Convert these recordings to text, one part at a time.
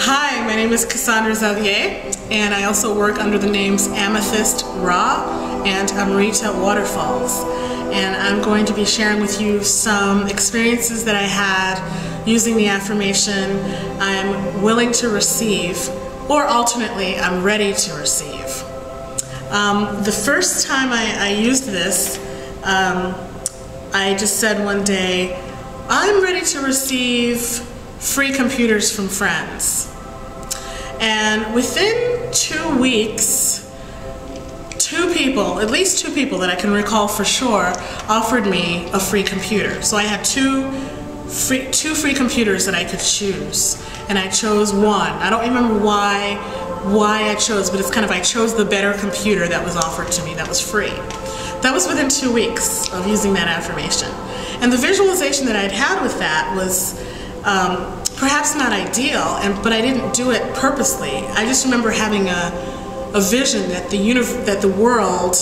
Hi, my name is Cassendre Xavier, and I also work under the names Amethyst Raw and Amrita Waterfalls. And I'm going to be sharing with you some experiences that I had using the affirmation, I'm willing to receive, or alternately, I'm ready to receive. The first time I used this, I just said one day, I'm ready to receive free computers from friends. And within 2 weeks, at least two people that I can recall for sure, offered me a free computer. So I had two free computers that I could choose, and I chose one. I don't remember why I chose, but it's kind of, I chose the better computer that was offered to me that was free. That was within 2 weeks of using that affirmation. And the visualization that I'd had with that was perhaps not ideal, but I didn't do it purposely. I just remember having a vision that the world,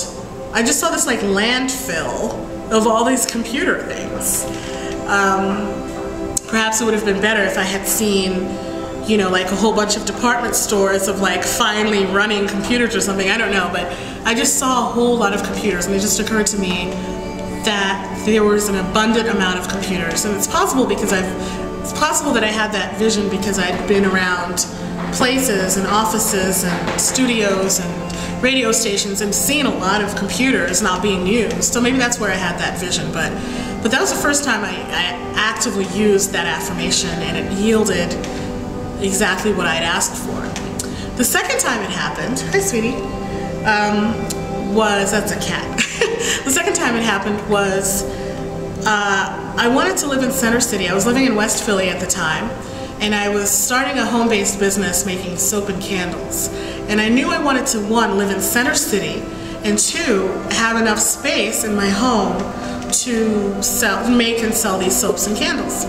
I just saw this like landfill of all these computer things. Perhaps it would have been better if I had seen, you know, like a whole bunch of department stores of like finely running computers or something, I don't know, but I just saw a whole lot of computers, and it just occurred to me that there was an abundant amount of computers. And it's possible that I had that vision because I'd been around places and offices and studios and radio stations and seen a lot of computers not being used. So maybe that's where I had that vision, but that was the first time I actively used that affirmation, and it yielded exactly what I'd asked for. The second time it happened, hi sweetie, that's a cat. The second time it happened was I wanted to live in Center City. I was living in West Philly at the time, and I was starting a home-based business making soap and candles. And I knew I wanted to, one, live in Center City, and two, have enough space in my home to make and sell these soaps and candles.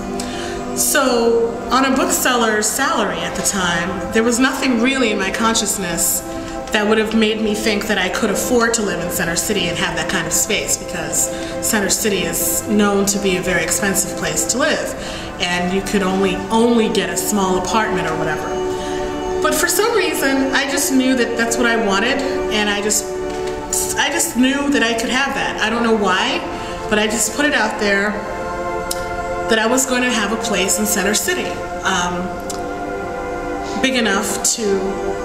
So on a bookseller's salary at the time, there was nothing really in my consciousness that would have made me think that I could afford to live in Center City and have that kind of space, because Center City is known to be a very expensive place to live, and you could only get a small apartment or whatever. But for some reason, I just knew that that's what I wanted, and I just knew that I could have that. I don't know why, but I just put it out there that I was going to have a place in Center City, big enough to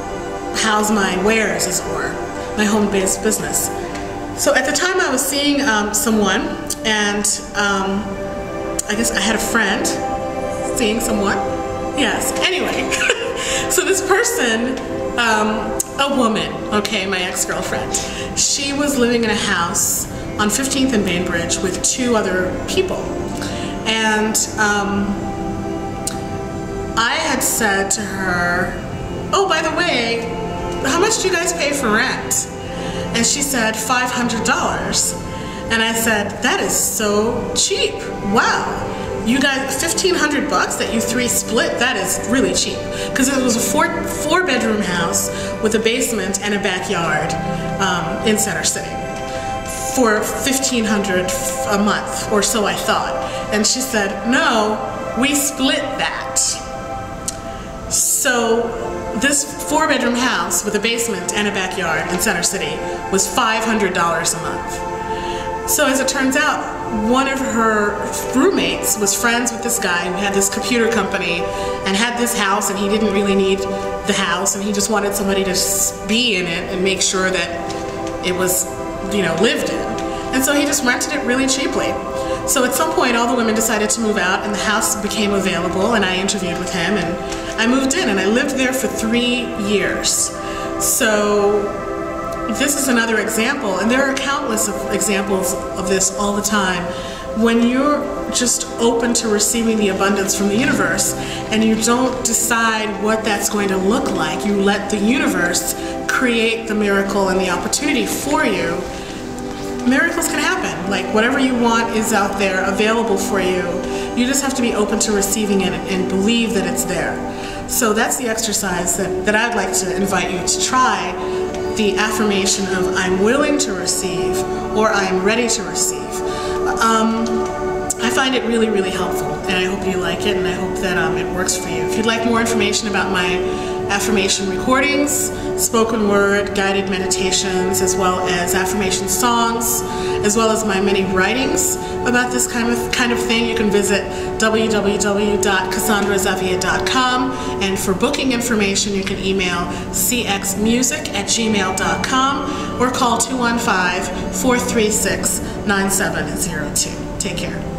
house my wares, as it were, my home-based business. So at the time I was seeing someone, and I guess I had a friend seeing someone. Yes, anyway. So this person, a woman, okay, my ex-girlfriend, she was living in a house on 15th and Bainbridge with 2 other people. And I had said to her, oh, by the way, how much do you guys pay for rent? And she said, $500. And I said, that is so cheap. Wow. You guys, $1,500 that you 3 split, that is really cheap. Because it was a four-bedroom house with a basement and a backyard in Center City for $1,500 a month, or so I thought. And she said, no, we split that. So this 4-bedroom house with a basement and a backyard in Center City was $500 a month. So as it turns out, one of her roommates was friends with this guy who had this computer company and had this house, and he didn't really need the house, and he just wanted somebody to be in it and make sure that it was, you know, lived in. And so he just rented it really cheaply. So at some point all the women decided to move out, and the house became available, and I interviewed with him, and I moved in, and I lived there for 3 years. So this is another example, and there are countless of examples of this all the time. When you're just open to receiving the abundance from the universe, and you don't decide what that's going to look like, you let the universe create the miracle and the opportunity for you, miracles can happen. Like, whatever you want is out there available for you. You just have to be open to receiving it and believe that it's there. So that's the exercise that I'd like to invite you to try, the affirmation of I'm willing to receive, or I'm ready to receive. I find find it really, really helpful, and I hope you like it, and I hope that it works for you. If you'd like more information about my affirmation recordings, spoken word, guided meditations, as well as affirmation songs, as well as my many writings about this kind of thing, you can visit www.CassandreXavier.com, and for booking information you can email cxmusic@gmail.com or call 215-436-9702. Take care.